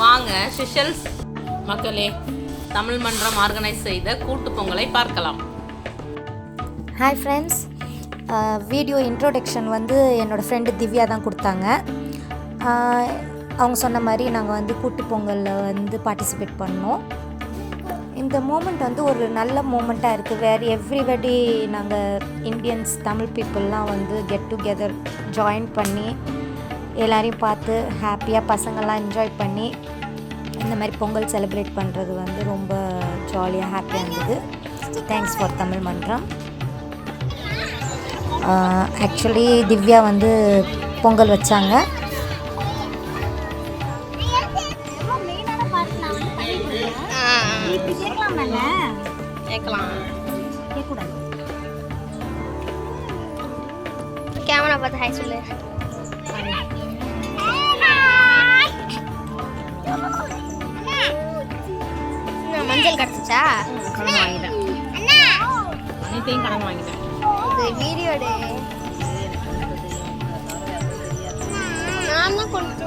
வாங்க சிஷல்ஸ் மக்களே, தமிழ் மன்றம் ஆர்கனைஸ் செய்த கூட்டு பொங்கலை பார்க்கலாம். ஹாய் ஃப்ரெண்ட்ஸ், வீடியோ இன்ட்ரோடக்ஷன் வந்து என்னோடய ஃப்ரெண்டு திவ்யா தான் கொடுத்தாங்க. அவங்க சொன்ன மாதிரி நாங்கள் வந்து கூட்டு பொங்கலில் வந்து பார்ட்டிசிபேட் பண்ணோம். இந்த மூமெண்ட் வந்து ஒரு நல்ல மூமெண்ட்டாக இருக்குது. வேறு எவ்ரிபடி நாங்கள் இந்தியன்ஸ் தமிழ் பீப்புளெலாம் வந்து கெட் டுகெதர் ஜாயின் பண்ணி எல்லோரையும் பார்த்து ஹாப்பியாக பசங்கள்லாம் என்ஜாய் பண்ணி இந்த மாதிரி பொங்கல் செலிப்ரேட் பண்ணுறது வந்து ரொம்ப ஜாலியாக ஹாப்பியாக இருந்தது. தேங்க்ஸ் ஃபார் தமிழ் மன்றம். ஆக்சுவலி திவ்யா வந்து பொங்கல் வச்சாங்க. கேமரா பார்த்து ஹாய் சொல்லு. மஞ்சள் கிடச்சிச்சா? கடன் வாங்கிட்டேன், அனைத்தையும் கடன் வாங்கிட்டேன். இது வீடியோ டே. நான் தான் கொண்டு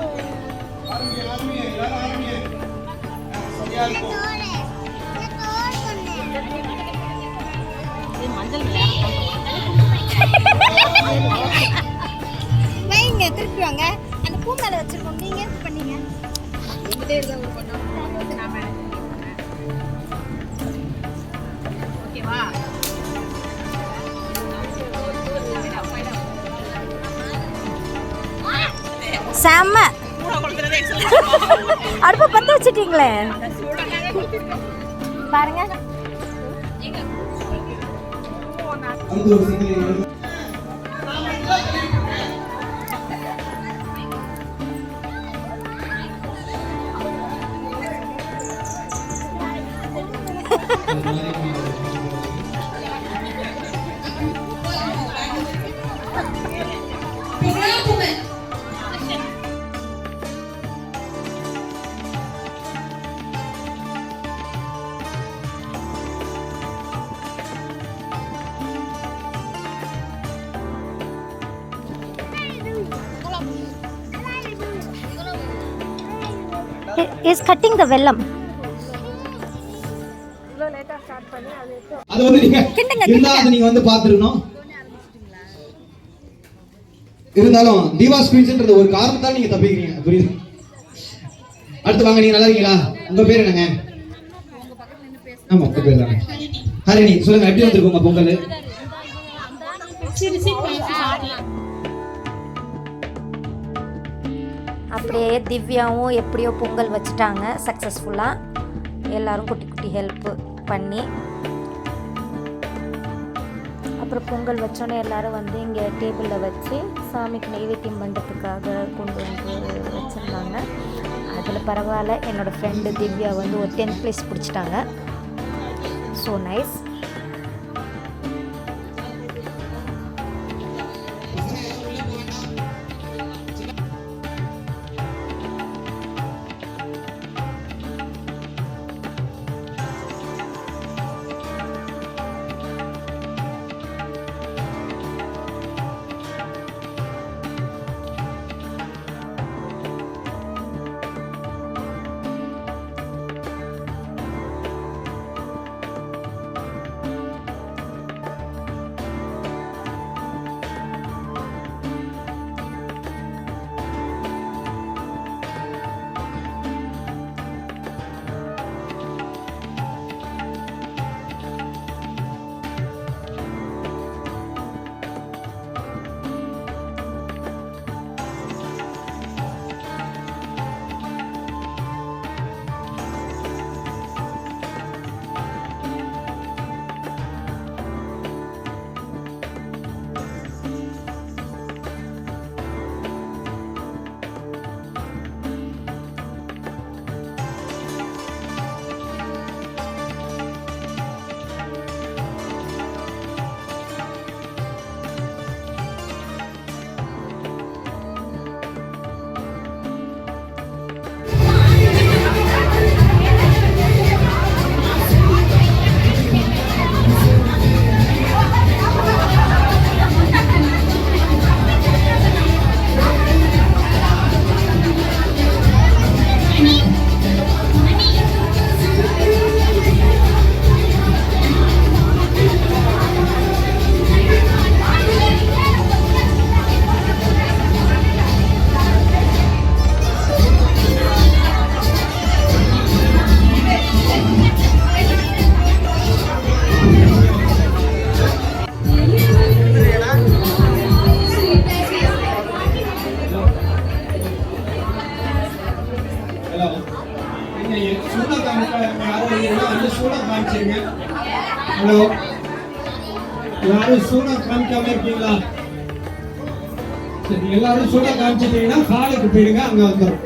மஞ்சள் வைங்க, திருப்பி வாங்க. அந்த பூ மேலே வச்சிருக்கோம். நீங்க என்ன பண்ணீங்க? எங்கிட்டே இருக்க ஒரு பொண்ணு நான் மேனேஜ் பண்ணிக்கிறேன். ஓகேவா? செம்ம அடுப்பை பற்ற வச்சுட்டீங்களே பாருங்க. Is cutting the vellam. அது வந்து நீங்க நீங்க வந்து பாத்துறணும். இருந்தாலும் தீவா ஸ்குவீன்ஸ்ன்றது ஒரு காரணத்தால நீங்க தப்பிக்கிறீங்க, புரியுது? அடுத்து வாங்க, நீங்க நல்லா இருக்கீங்களா? உங்க பேர் என்னங்க? ஆமா, உங்க பேர் தானே ஹரிணி. சொல்லுங்க, எப்படி வந்திருக்கோங்க பொங்கல்? அப்படியே திவ்யாவும் எப்படியோ பொங்கல் வச்சுட்டாங்க சக்ஸஸ்ஃபுல்லாக. எல்லோரும் குட்டி குட்டி ஹெல்ப்பு பண்ணி அப்புறம் பொங்கல் வச்சோன்னே எல்லோரும் வந்து இங்கே டேபிளில் வச்சு சாமிக்கு நெய்வேத்தியம் பண்ணுறதுக்காக கொண்டு வந்து வச்சுருந்தாங்க. அதில் பரவாயில்ல, என்னோடய ஃப்ரெண்டு திவ்யா வந்து ஒரு 10th place பிடிச்சிட்டாங்க. So nice. பண்ணி ஹலோ சூடா காமிக்க யாரும் வந்து சூடா காமிச்சிருங்க. ஹலோ யாரும் சூடா காமிக்காம இருக்கீங்களா? சரி, எல்லாரும் சூடா காமிச்சிட்டீங்கன்னா ஹாலுக்கு போயிடுங்க, அங்க வந்துடும்.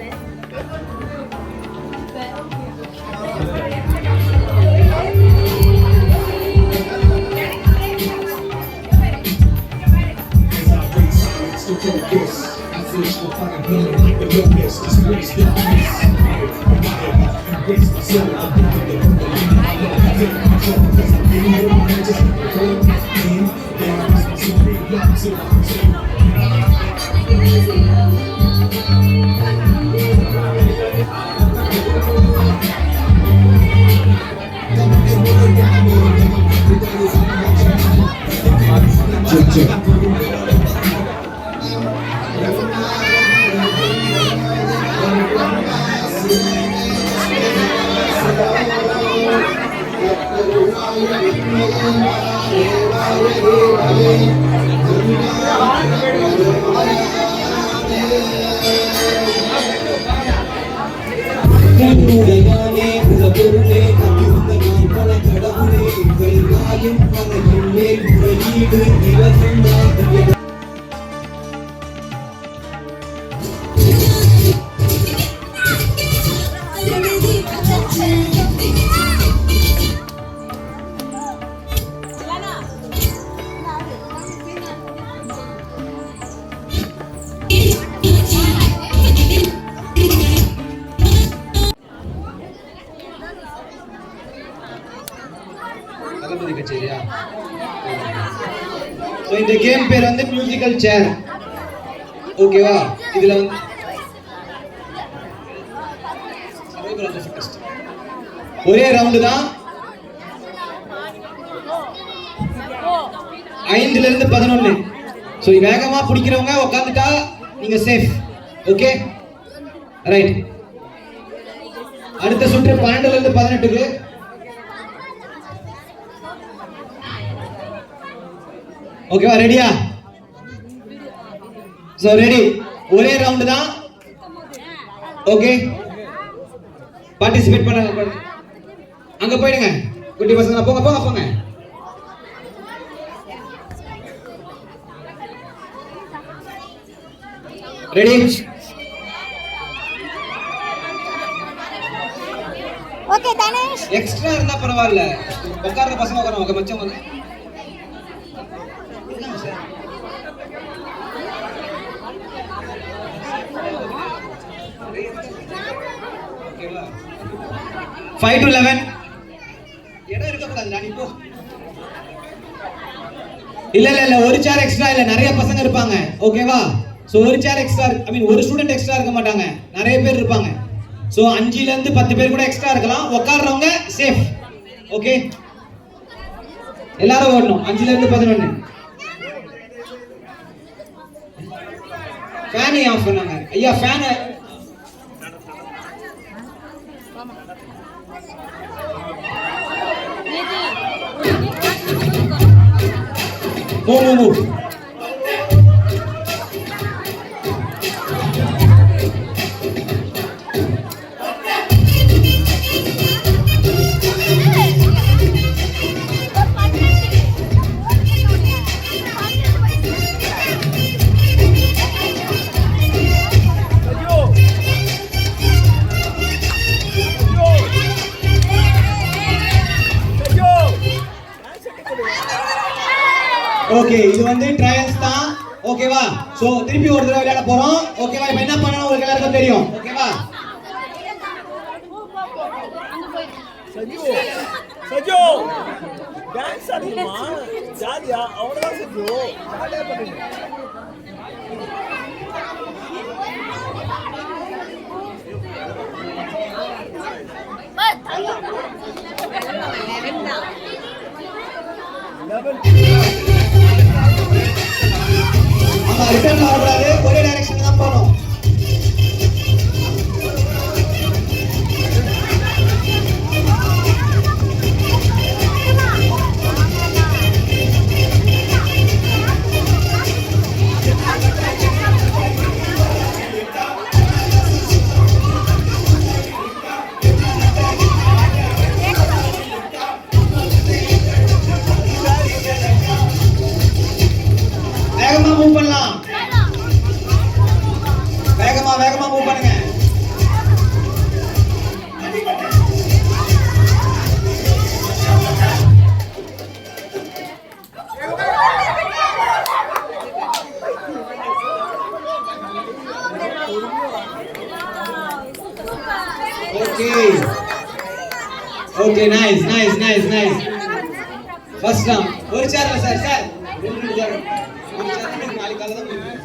இந்த கேம் பேர் வந்து மியூசிக்கல் சேர். ஓகேவா? இதுல வந்து ஒரே ரவுண்டு தான். 5 ல இருந்து 11. சோ வேகமா பிடிக்கிறவங்க உட்கார்ந்துட்டா நீங்க சேஃப். Okay right. அடுத்த சுற்று 12 ல இருந்து 18க்கு. ஓகேவா? ரெடியா? So ready. ஒரே ரவுண்ட் தான். ஓகே பார்ட்டிசிபேட் பண்ணுங்க. அங்க போயிடுங்க குட்டி பசங்க, போங்க போங்க போங்க. ரெடி? ஓகே தனேஷ். எக்ஸ்ட்ரா இருந்தா பரவாயில்ல, உட்கார்ற பசங்க உட்காருங்க மச்சம் வந்து. ஓகேவா? 5 to 11 இடம் இருக்க கூடாது. நான் இப்போ இல்ல ஒரு சேர் எக்ஸ்ட்ரா இல்ல, நிறைய பசங்க இருப்பாங்க. ஓகேவா? சோ ஒரு சேர் எக்ஸ்ட்ரா, ஐ மீன் ஒரு ஸ்டூடண்ட் எக்ஸ்ட்ரா இருக்க மாட்டாங்க, நிறைய பேர் இருப்பாங்க. சோ 5 ல இருந்து 10 பேர் கூட எக்ஸ்ட்ரா இருக்கலாம். உட்கார்றவங்க சேஃப். ஓகே எல்லாரும் ஓடணும். 5 ல இருந்து 11. ஃபேனை ஆஃப் பண்ணாங்க ஐயா. ஃபேனை மூவ். ஓகே இது வந்து ட்ரையல்ஸ் தான். ஓகேவா? சோ திருப்பி ஒரு தடவை விளையாட போறோம். ஓகேவா? இப்போ என்ன பண்ணனும் உங்களுக்கு எல்லாருக்கும் தெரியும். ஓகேவா? சஜோ டான்ஸ் ஆடுமா ஜாலியா அவ்வளவுதான் சஜோ ஜாலியா பண்ணுங்க. ரிட்டர்ன் ஆடுறாரு, ஒரே டைரக்ஷன் தான் போகணும். Okay nice nice nice nice. First round. ஒரு சேர்ல சார் சார் ரெண்டு சேர். ஒரு சேர் நாளைக்கு காலையில தான் போயிருக்கு.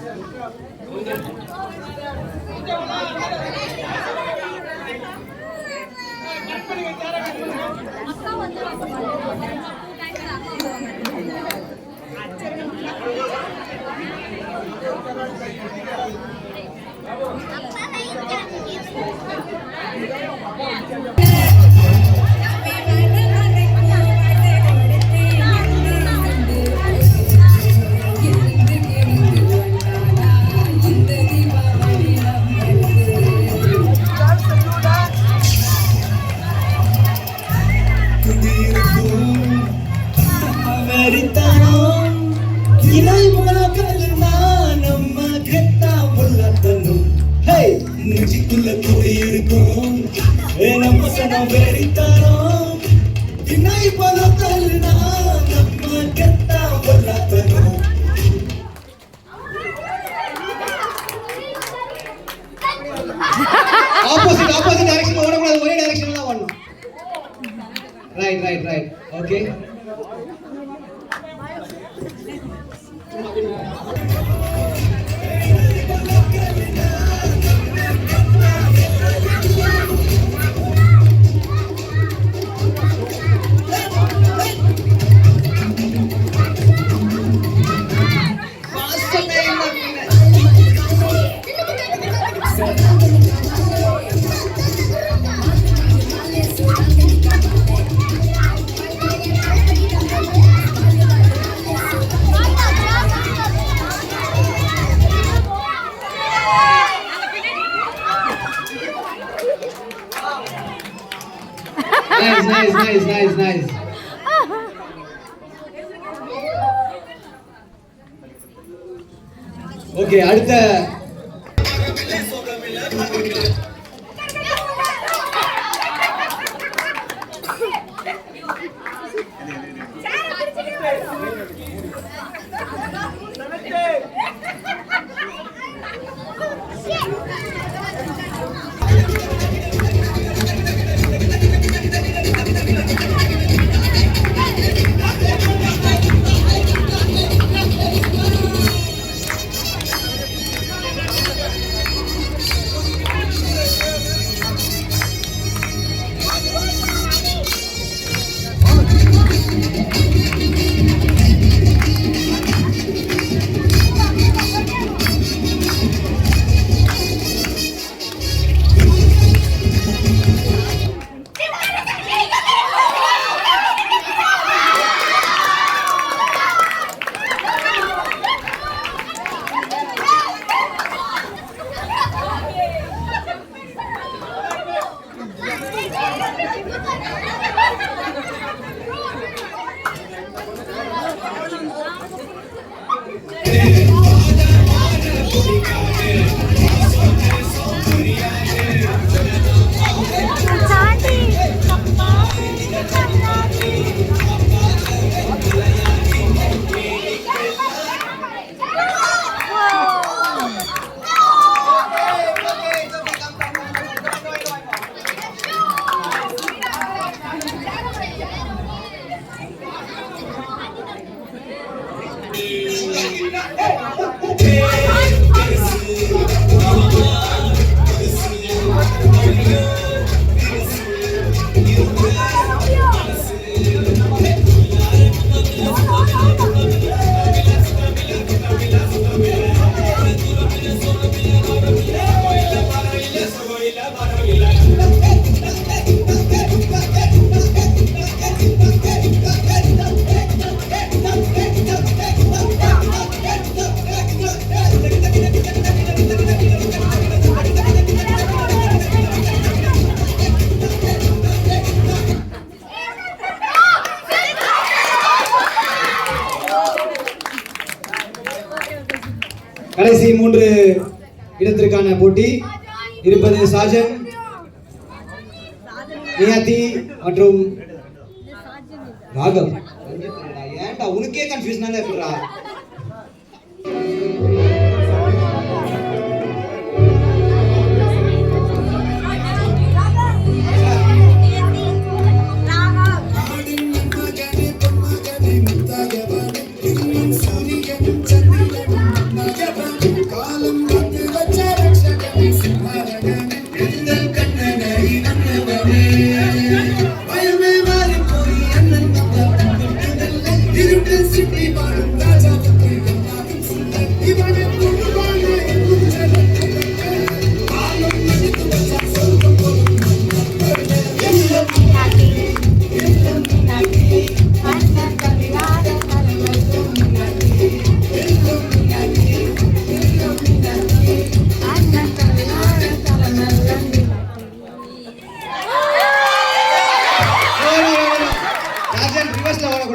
ஆப்போசிட் டைரக்ஷன் ஓடக்கூடாது, ஒரே டைரக்ஷன்ல தான் ஓடணும். Right okay. Nice. ஓகே, அடுத்த கடைசி 3 இடத்திற்கான போட்டி இருப்பது சாஜன், நியாதி மற்றும் ராகவ். ஏன்டா உனக்கே கன்ஃபியூஷனா இருக்குடா.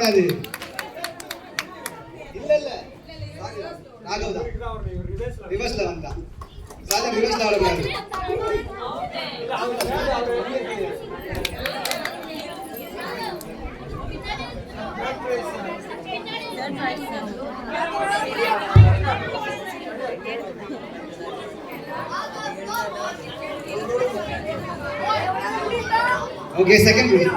ஆடக்கூடாது. இல்ல இல்ல ராகவ் தான் ரிவர்ஸ்ல வந்தா. சாதன் ரிவர்ஸ்ல ஆடக்கூடாது. Okay, second please.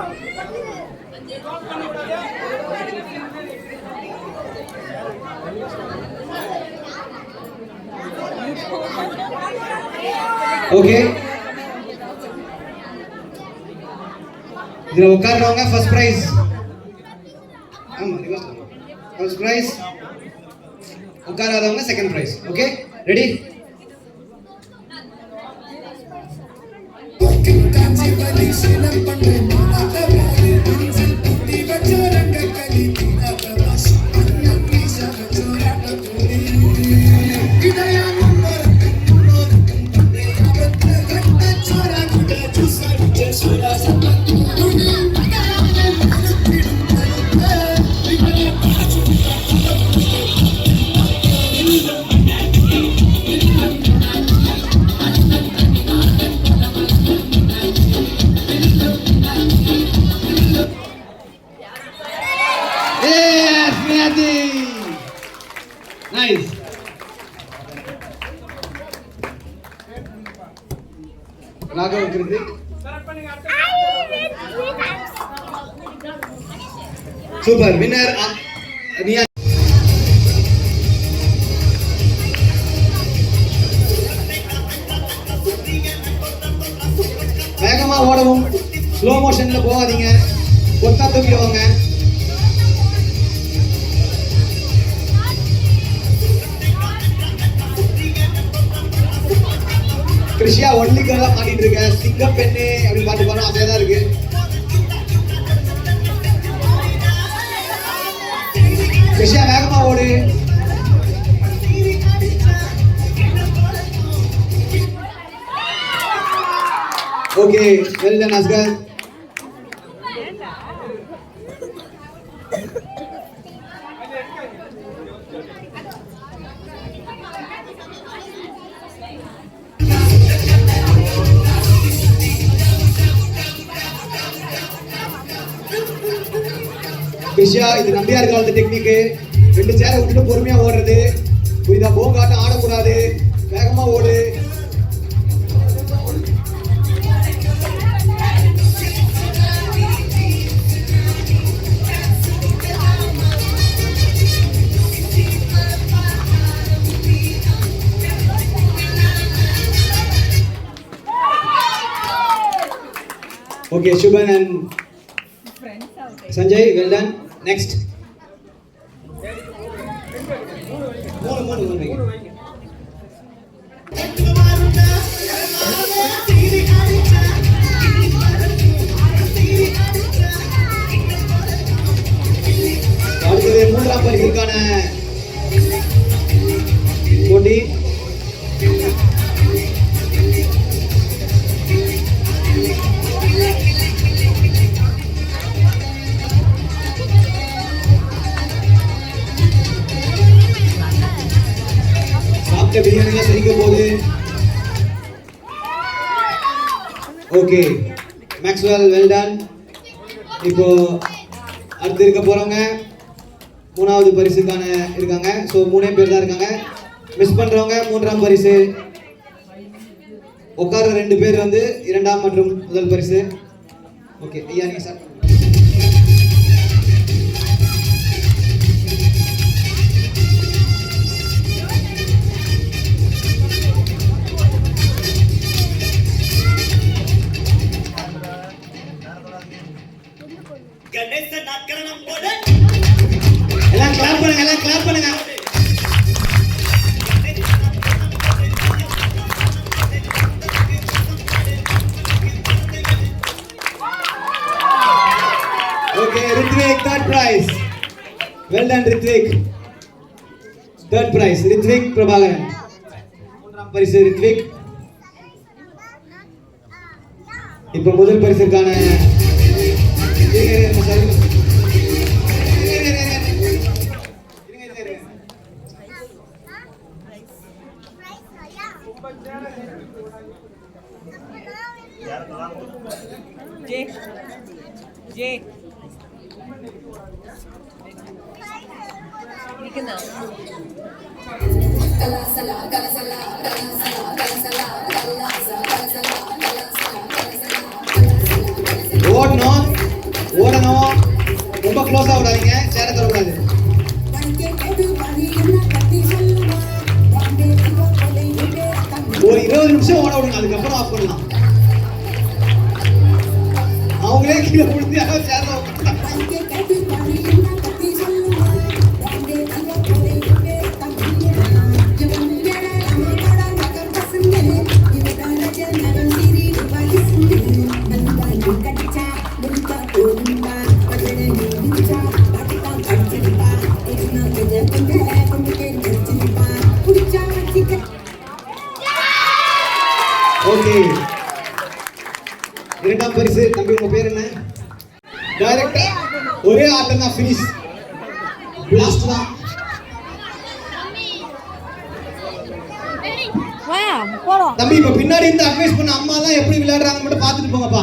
Okay. இதுல உட்கார்றவங்க ஃபர்ஸ்ட் பிரைஸ். ஆமா ரிவர்ஸ். First prize. உட்காராதவங்க second prize. Okay? Ready? Yes, Niyati. Nice. Raghav Kritik. Super winner Niyati. வேகமா ஓடவும் ஸ்லோ மோஷன்ல போகாதீங்க. கொத்தா தூக்கிடுவாங்க. கிருஷியா ஒன்லி கேர்லா பாடிட்டு இருக்க. சிங்க பெண்ணே அப்படி பாட்டு பாடும் அதே தான் இருக்கு. கிருஷியா வேகமா ஓடு. Okay well done Askar. Krishiya இது நம்பியார் காலத்து டெக்னிக்கு. 2 சேரை விட்டுட்டு பொறுமையா ஓடுறது. புரியுதா? போங்காட்டம் ஆடக்கூடாது. வேகமா ஓடு. Okay, Shubhan and Sanjay, well done. Next. Moon. அடுத்தது 3ஆம் பரிசுக்கான போட்டி. பிரியாணிலாம் சரிக்க போகுது. Okay Maxwell well done. இப்போ அடுத்து இருக்க போறவங்க 3வது பரிசுக்கான இருக்காங்க. ஸோ 3 பேர் தான் இருக்காங்க. மிஸ் பண்றவங்க 3ஆம் பரிசு. உட்கார 2 பேர் வந்து 2ஆம் மற்றும் முதல் பரிசு. ஓகே ஐயா நீங்க ஸ்டார்ட் பண்ணுங்க. எல்லாம் கிளாப் பண்ணுங்க. Okay, Ritvik, 3rd prize. Well done, Ritvik. 3rd prize, Ritvik Prabhakaran. 3ஆம் பரிசு Ritvik. இப்போ முதல் பரிசுக்கான ஓடணும் ஓடணும், ரொம்ப க்ளோஸா விடாதீங்க, சேர தரக்கூடாது. ஒரு 20 நிமிஷம் ஓட விடுங்க, அதுக்கப்புறம் ஆஃப் பண்ணலாம். அவங்களே கீழே விழுந்து யாராவது சேர்ல உட்காந்து. ஓகே, இரண்டாம் பரிசு. தம்பி உங்க பேர் என்ன? டைரக்டா ஒரே ஆட்டம் தான், ஃபினிஷ் லாஸ்ட் தான். தம்பி இப்ப பின்னாடி இருந்து அட்வைஸ் பண்ண அம்மா தான் எப்படி விளையாடுறாங்கன்னு மட்டும் பார்த்துட்டு போங்கப்பா.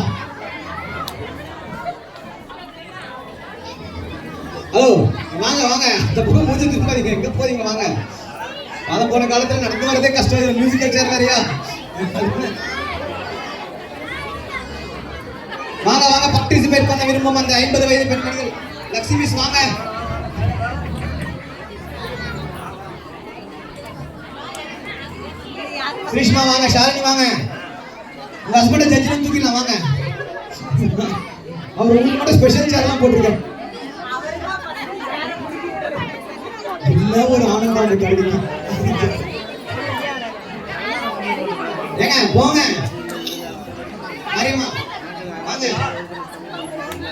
ஹலோ வாங்க வாங்க, இந்த பக்கம் மூஞ்சி திருப்பாதீங்க, எங்க போறீங்க வாங்க. காலம் போன காலத்துல நடந்து வரதே கஷ்டம், மியூசிக்கல் சேர் வேறையா. வாங்க வாங்க, பார்ட்டிசிபேட் பண்ண விரும்பும் அந்த 50 வயது பெண்மணிகள். லக்ஷ்மி மிஸ் வாங்க. கிருஷ்ணா வாங்க, ஷாலினி வாங்க. உங்க ஹஸ்பண்ட ஜட்ஜில தூக்கிடலாம் வாங்க. அவர் உங்களுக்கு மட்டும் ஸ்பெஷல் சேர்லாம் போட்டிருக்காரு. இல்ல ஒரு ஆனந்தம் இருக்கு கவிதைக்கு. ஏங்க போங்க. மாரியம்மா வாங்க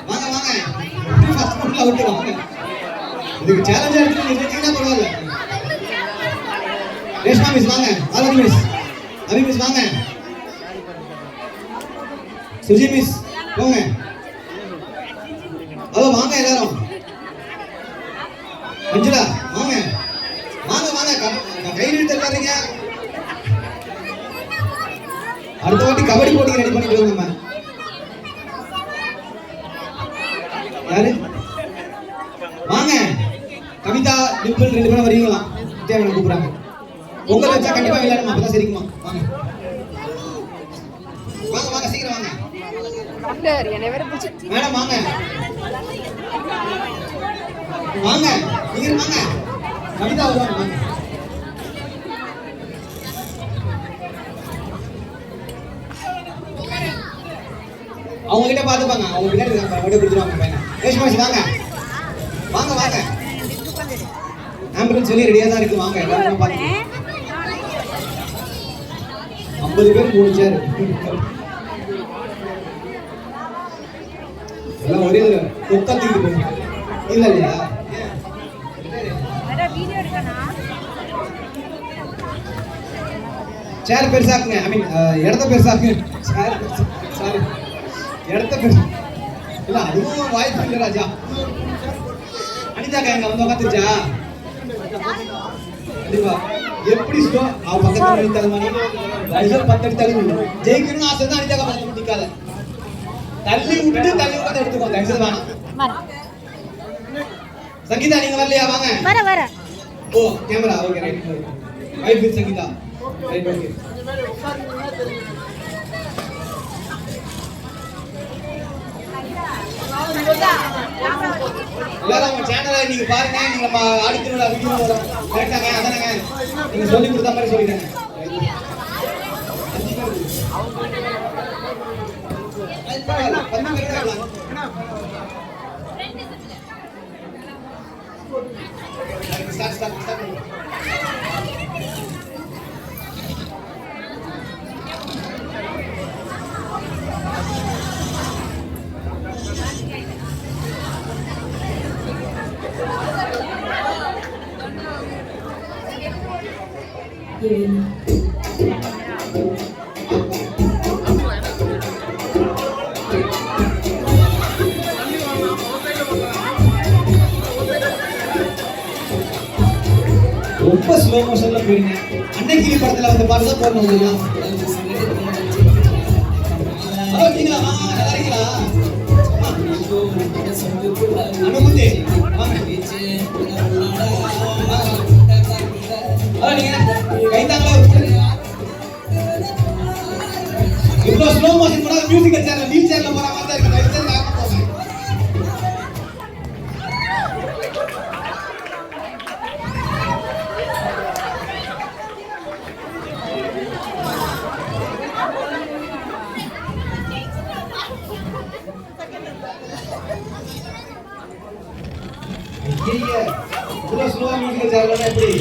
வாங்க வாங்க, ஃபர்ஸ்ட் ரவுண்ட்ல அவுட் வாங்க. இதுக்கு சேலஞ்ச் எடுத்து நிறுத்தினா பரவாயில்ல. ரேஷ்மா மிஸ் வாங்க, ஆலி மிஸ், அபி மிஸ் வாங்க, சுஜி மிஸ் போங்க. ஹலோ வாங்க எல்லாரும். மஞ்சுளா வாங்க வாங்க வாங்க, கை நிறுத்த எல்லாருங்க. அடுத்த வாட்டி கபடி போட்டிக்கு ரெடி பண்ணிட்டு நம்ம. யாரு வாங்க, கவிதா டிம்பிள் 2 பேரும் வரீங்களா? தேவனை கூப்பிடுறாங்க. உங்களை வச்சா கண்டிப்பா விளையாடுமா, அப்பதான் சரிக்குமா. வாங்க வாங்க வாங்க, சீக்கிரம் வாங்க மேடம். வாங்க வாங்க, நீங்க வாங்க. கவிதா வருவாங்க வாங்க. அவங்க கிட்ட பாத்துப்பாங்க, அவங்க பின்னாடி விட கொடுத்துருவாங்க பையனை. ரேஷ்மா வாங்க வாங்க வாங்க, ஆம்புலன்ஸ் சொல்லி ரெடியா தான் இருக்கு. வாங்க எல்லாரும் பாருங்க. 50 பேர் 3 சேர் எல்லாம் ஒரே கொக்கா தூக்கிட்டு போங்க. இல்ல இல்லையா, சேர் பெருசாக்குங்க. ஐ மீன் இடத்த பெருசாக்குங்க. சேர் சாரி, இடத்த பெருசா இல்ல, அதுவும் வாய்ப்பு இல்லை ராஜா. அனிதாக்கா எங்க வந்து உட்காந்துருச்சா? கண்டிப்பா எப்படி ஸ்டோ அவ பக்கத்துல நிக்காத மாதிரி ரைசர் 10 அடி தள்ளி ஜெயிக்கணும்னு ஆசை தான். அனிதாக்கா பக்கத்துல நிக்காத, தள்ளி விட்டு தள்ளி உட்காந்து எடுத்துக்கோ, ரைசர் வேணாம். சங்கீதா நீங்க வரலையா? வாங்க வர வர. Oh camera okay right. Right with Sangeetha right okay. எல்லாரும் நம்ம சேனலை நீங்க பாருங்க. நீங்க நம்ம ஆடிட்டரோட வீடியோ வரும் கரெக்டாங்க, அதானங்க நீங்க சொல்லி கொடுத்த மாதிரி சொல்லிடுங்க. ரொம்ப ஸ்லோ மோஷன்ல போறீங்க. அன்னைக்கு படத்துல வந்து பாட்டு தான் போடணும். நீங்களா வரீங்களா? அனுமதி வாங்க. நீங்க கைத்தாங்களா இவ்வளோ ஸ்லோ மோஷன் கூட மியூசிக்கல் சேர்ல வீல் சேர்ல போற மாதிரி தான் இருக்கு. தயவு செய்து வேகமா போங்க. இவ்வளோ ஸ்லோவா மியூசிக்கல் சேர்ல எப்படி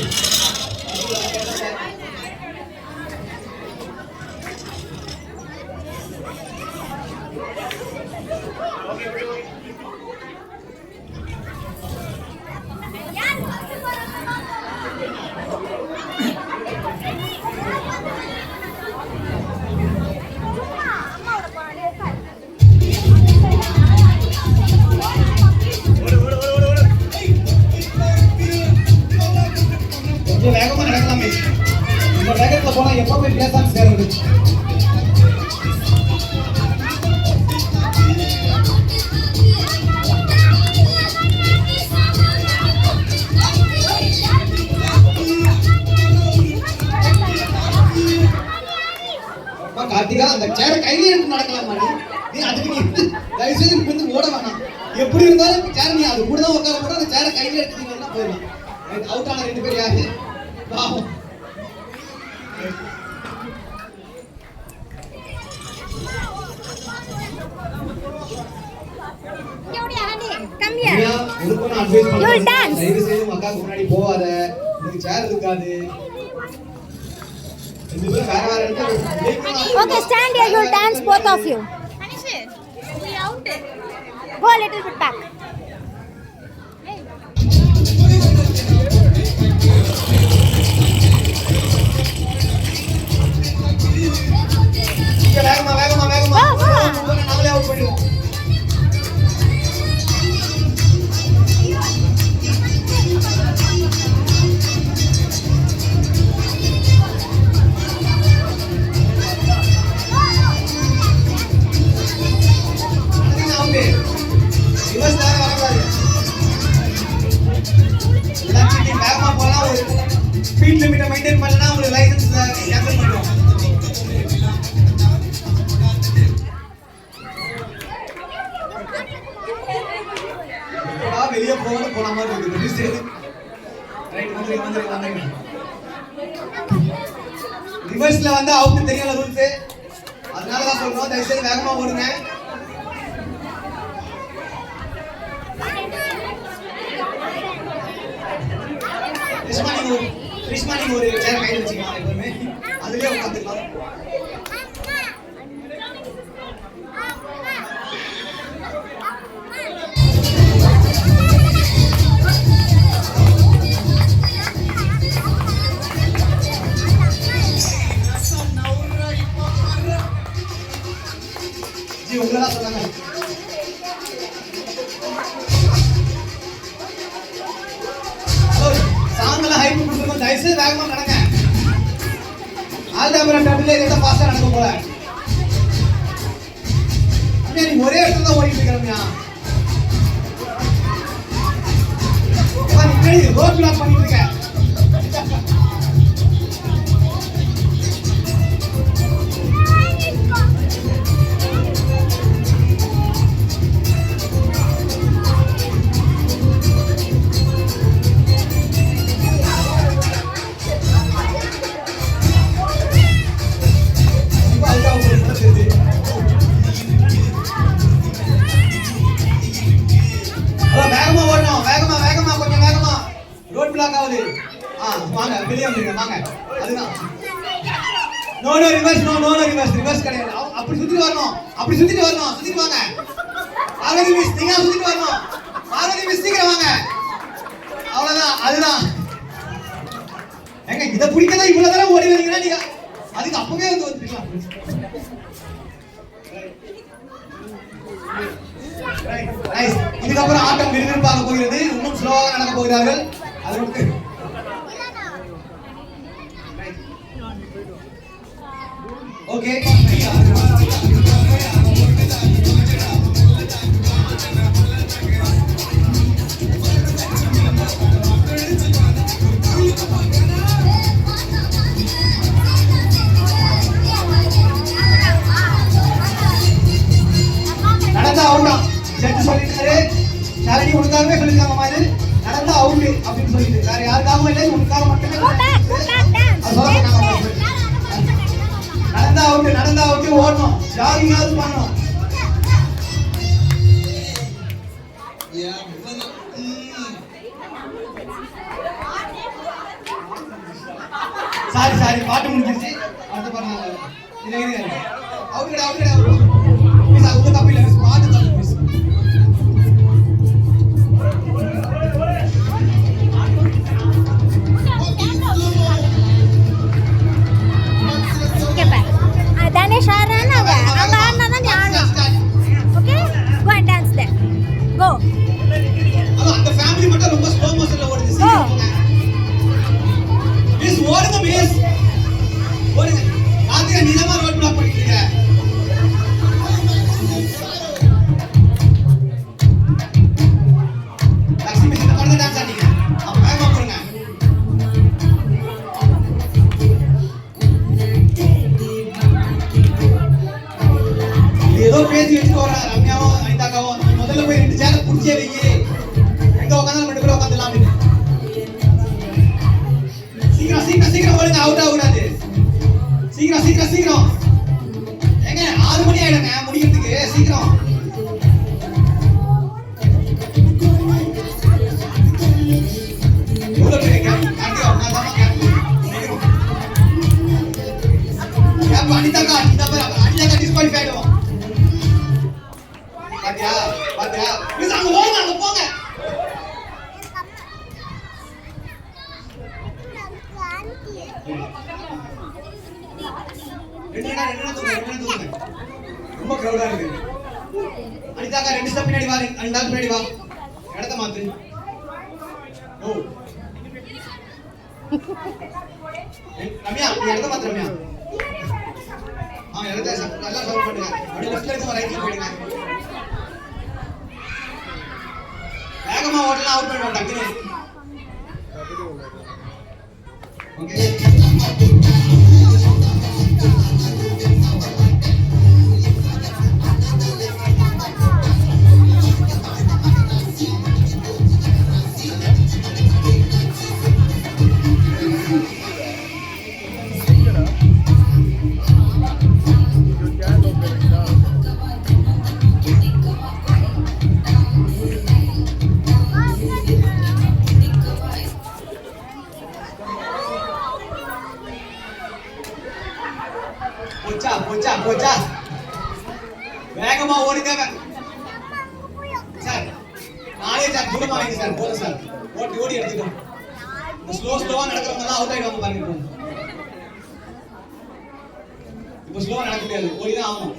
வேகமா நடக்கலாமே. இந்த வேகத்துல போனா எப்ப போய் பேசாம சேருது. கார்த்திகா அந்த சேர கையில எடுத்து நடக்கலாமா நீ அதுக்கு நீ தயவு செய்து வந்து ஓட வேணாம். எப்படி இருந்தாலும் சேர நீ அது கூட தான் உட்கார போட அந்த சேர கையில எடுத்துட்டீங்கன்னா போயிடலாம். அவுட் ஆன 2 பேர் யாரு? பாவம். அக்காக்கு முன்னாடி போவாத. இதுக்கு சேர் இருக்காது. Okay, stand here. You'll dance, both of you. Anish, we out. Go a little bit back. வேகமா வேகமா வேகமா நாமளே அவுட் பண்ணிடுவோம். வேகமா போனா ஒரு ஸ்பீட் லிமிட்டை மெயின்டைன் பண்ணா உங்களுக்கு லைசன்ஸ் கேன்சல் பண்ணிடுவோம். வெளியே போன மாதிரி இருக்கு. ரிவர்ஸ்ல வந்து அவுட் தெரியல ரூல்ஸ். அதனாலதான் சொல்றோம் தயவு செய்து வேகமா ஓடுங்க. கிருஷ்மா நீங்க ஒரு சேர் கையில் வச்சுக்கலாம். எப்பவுமே அதுலயே உட்காந்துக்கலாம். ஜி உங்களா சொன்னாங்க. சாங்கெல்லாம் ஹைப் கொடுத்துருக்கோம். தயவுசெய்து வேகமா நடங்க. ஆல்டாபுரம் டர்னில் இதை ஃபாஸ்டா நடக்க போல. அப்படியே நீ ஒரே இடத்துல தான் ஓடிட்டு இருக்கிறமியா. நீ ரோட் பிளாக் பண்ணிட்டு இருக்க. வேகமா ஓடணும். வேகமா வேகமா கொஞ்சம் வேகமா. ரோட் பிளாக் ஆகுது. வாங்க வெளியே வந்துருங்க வாங்க. அதுதான். No no reverse. No no reverse. Reverse கிடையாது. அப்படி சுத்தி வரணும். அப்படி சுத்திட்டு வரணும். சுத்திட்டு வாங்க. பார்வதி மிஸ் நீங்க சுத்திட்டு வரணும். பார்வதி மிஸ் சீக்கிரம் வாங்க. அவ்வளவுதான். அதுதான். ஏங்க இத பிடிக்கதான் இவ்வளவு தடவை ஓடி வந்தீங்கன்னா நீங்க அதுக்கு அப்பவே வந்து வந்துக்கலாம். இதுக்கப்புறம் ஆட்டம் விறுவிறுப்பாக போகிறது. இன்னும் ஸ்லோவாக நடக்க போகிறார்கள். அதற்கு ஓகே ஜட்ஜ் சொல்லிட்டாரு ஷாலினி உனக்காகவே சொல்லிருக்காங்க மாதிரி நடந்தா அவுட் அப்படின்னு சொல்லிட்டு வேற யாருக்காகவும் இல்லை உனக்காக மட்டுமே நடந்தா அவுட் ஓடணும் ஜாகிங்காவது பண்ணணும். சாரி பாட்டு முடிஞ்சிருச்சு. அடுத்த பாருங்க அவுட் மிஸ் அவங்க தப்பு இல்லை மிஸ் பாட்டு தப்பு மிஸ். Danesh ஆடுறானா அங்க ஆடுனா தான் நீ ஆடணும். ஓகே கோ அண்ட் டான்ஸ் தேர் கோ. அந்த ஃபேமிலி மட்டும் ரொம்ப ஸ்லோ மோஷன்ல ஓடுது. மிஸ் ஓடுங்க மிஸ் ஓடுங்க. காந்தியா நீதமா ரோட் பிளாக் பண்ணிட்டீங்க. லட்சுமி மிஸ் இந்த மாதிரி டான்ஸ் ஆடுங்க. அப்ப வேகமா போடுங்க. ஏதோ பேசி வச்சுட்டு வர ரம்யாவும் அனிதாக்காவும் முதல்ல போய் 2 சேரை புடிச்சே வைங்க. எங்க உட்கார்ந்தாலும் 2 பேரும் உட்கார்ந்தலாம் அப்படின்னு. சீக்கிரம் ஓடுங்க அவுட் ஆகக்கூடாது. சீக்கிரம் ஏங்க 6 மணி ஆயிடுங்க முடிக்கிறதுக்கு சீக்கிரம். எவ்வளவு பேர் கார்த்திகா நான் தான் கேப் அனிதாக்கா டிஸ்குவாலிஃபை ஆயிடுவோம். பாத்தியா மிஸ் அங்க போங்க. ரொம்ப கிரௌடா இருக்கு. அனிதாக்கா 2 ஸ்டெப் பின்னாடி வா. அனிதாக்கா பின்னாடி வா. இடத்த மாத்து. ஓ ரம்யா நீ இடத்த மாத்து ரம்யா. இடத்த நல்லா சவுண்ட் பண்ணுங்க. அப்படியே லெஃப்ட்ல இருந்து ரைட்ல போயிடுங்க. வேகமா ஓடலாம் அவுட் பண்ணுவோம் டக்குனு. ஓகே போச்சா வேகமா ஓடுங்க சார். நாளே சார் தூரமா வைங்க சார். போதும் சார் ஓடி எடுத்துக்கோ. ஸ்லோவா நடக்கிறவங்க தான் அவுட் ஆயிடுவாங்க பாருங்க. இப்போ ஸ்லோவா நடக்க முடியாது ஓடிதான் ஆகணும்.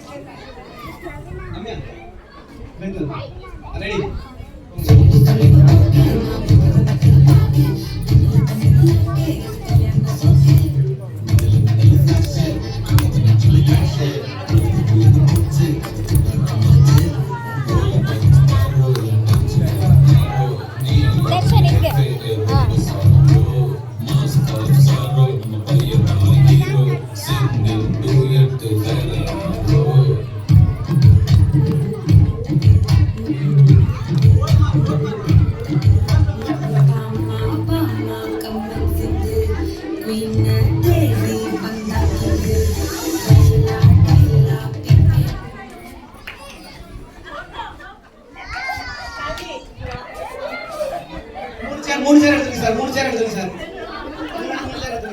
ரெடி மூணு சேர் எடுத்துங்க சார். எல்லாரும்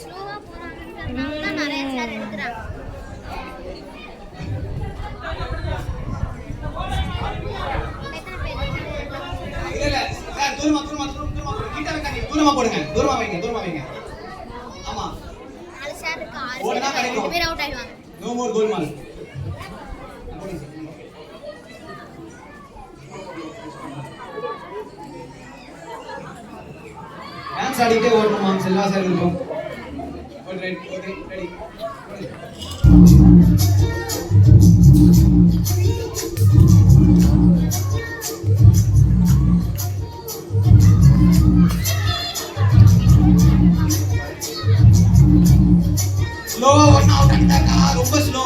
ஸ்லோவா போறாங்கன்றதுனால தான் நிறைய சேர் எடுக்கறாங்க. இல்ல சார் தூரமா கிட்ட வைக்காதீங்க. தூரமா வைங்க. ஆமா 4 சேர் இருக்கு. 6 பேர் அவுட் ஆயிடுவாங்க. நோ மோர் கோல்மால். டான்ஸ் ஆடிட்டே ஓடணும் மாம்ஸ். எல்லா சார் இருக்கும். Okay ready. ஸ்லோவா ஓடணும். அவுட் ஆகிட்டாக்கா ரொம்ப ஸ்லோ.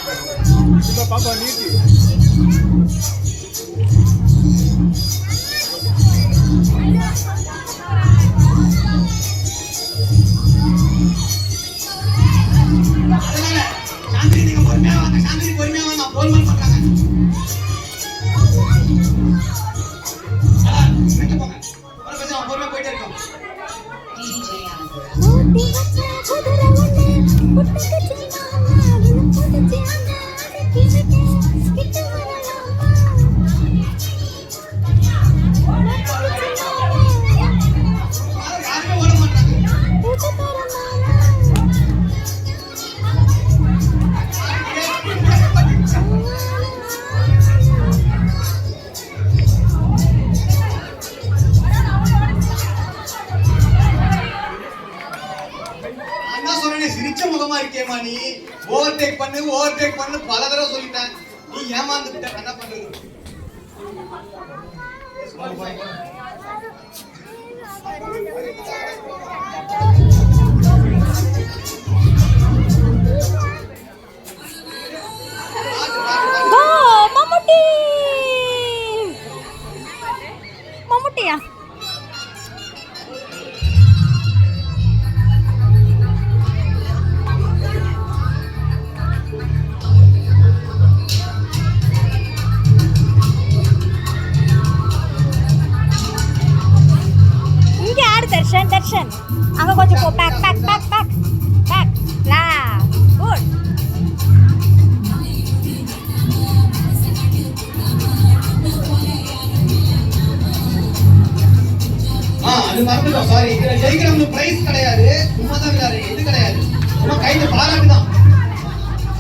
இப்ப பாப்பா நீட்டி சாந்தினி நீங்க பொறுமையா வாங்க, சாந்தினி பொறுமையா வாங்க, போல்மால் பண்றாங்க. வெட்டு போங்க, ஒரு பேச பொறுமையா போயிட்டே இருக்கோம். ஊட்டி வச்ச குதிரை ஒண்ணு புட்டுக்கு சின்னாமா இன்னும் புடிச்சு அந்த அடக்கி விட்டு கிட்ட வரலாமா யாருமே ஓட மாட்டாங்க. பூத்து தரமாமா நான் தான் சொன்னேனே, சிரிச்ச முகமா இருக்கேமா நீ. ஓவர்டேக் பண்ணு பல தடவை சொல்லிட்டேன். நீ ஏமாந்துட்ட, என்ன பண்றது? கோ மம்முட்டி மம்முட்டியா இங்க யாரு தர்ஷன் தர்ஷன் அங்க கொஞ்சம் போ back back back back back லா குட் அது மறந்துட்டோம், சாரி. இதுல ஜெயிக்கிறவங்களுக்கு பிரைஸ் கிடையாது, சும்மா தான் விளையாடுறீங்க. இது கிடையாது, சும்மா கையில பாராட்டு தான்.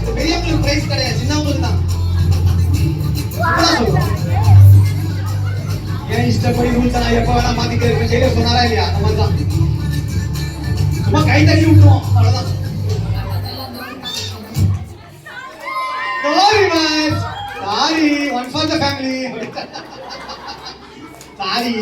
இது பெரியவங்களுக்கு பிரைஸ் கிடையாது, சின்னவங்களுக்கு தான். ஏன் இஷ்டப்படி ரூல்ஸ் நான் எப்ப வேணா மாத்திக்க இருப்பேன், ஜெயிலர் சொன்னாரா இல்லையா? அந்த மாதிரி தான். சும்மா கை தட்டி விட்டுருவோம், அவ்வளவுதான். Sorry man, sorry, one for the family. Sorry.